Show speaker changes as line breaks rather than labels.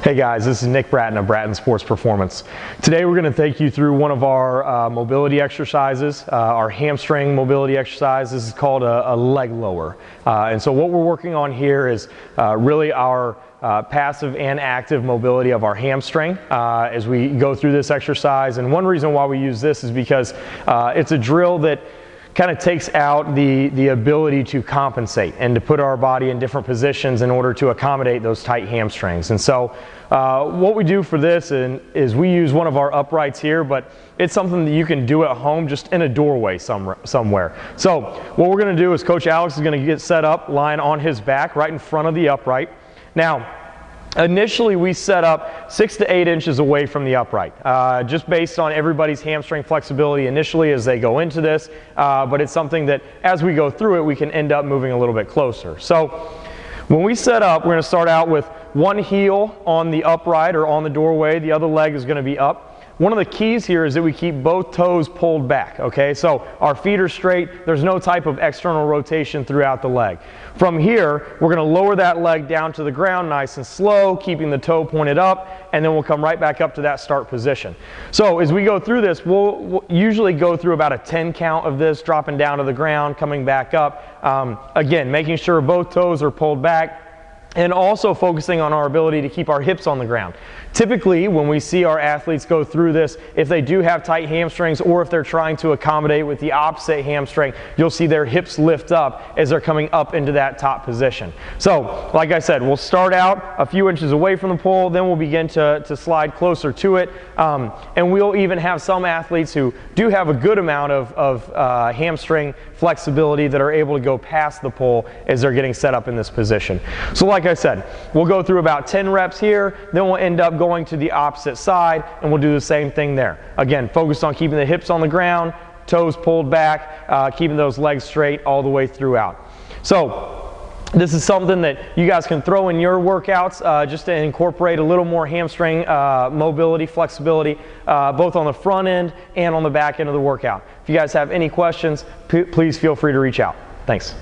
Hey guys, this is Nick Bratton of Bratton Sports Performance. Today we're going to take you through one of our mobility exercises, our hamstring mobility exercise. This is called a leg lower. And so what we're working on here is really our passive and active mobility of our hamstring as we go through this exercise. And one reason why we use this is because it's a drill that kind of takes out the ability to compensate and to put our body in different positions in order to accommodate those tight hamstrings. And so what we do for this is we use one of our uprights here, but it's something that you can do at home just in a doorway somewhere. So what we're going to do is Coach Alex is going to get set up lying on his back right in front of the upright. Now, initially we set up 6 to 8 inches away from the upright, just based on everybody's hamstring flexibility initially as they go into this, but it's something that as we go through it we can end up moving a little bit closer. So when we set up, we're going to start out with one heel on the upright or on the doorway, the other leg is going to be up. One of the keys here is that we keep both toes pulled back, okay? So our feet are straight, there's no type of external rotation throughout the leg. From here, we're going to lower that leg down to the ground nice and slow, keeping the toe pointed up, and then we'll come right back up to that start position. So as we go through this, we'll usually go through about a 10 count of this, dropping down to the ground, coming back up. Again, making sure both toes are pulled back, and also focusing on our ability to keep our hips on the ground. Typically, when we see our athletes go through this, if they do have tight hamstrings or if they're trying to accommodate with the opposite hamstring, you'll see their hips lift up as they're coming up into that top position. So, like I said, we'll start out a few inches away from the pole, then we'll begin to slide closer to it, and we'll even have some athletes who do have a good amount of hamstring flexibility that are able to go past the pole as they're getting set up in this position. So like I said, we'll go through about 10 reps here, then we'll end up going to the opposite side and we'll do the same thing there. Again, focused on keeping the hips on the ground, toes pulled back, keeping those legs straight all the way throughout. So this is something that you guys can throw in your workouts just to incorporate a little more hamstring mobility, flexibility, both on the front end and on the back end of the workout. If you guys have any questions, please feel free to reach out. Thanks.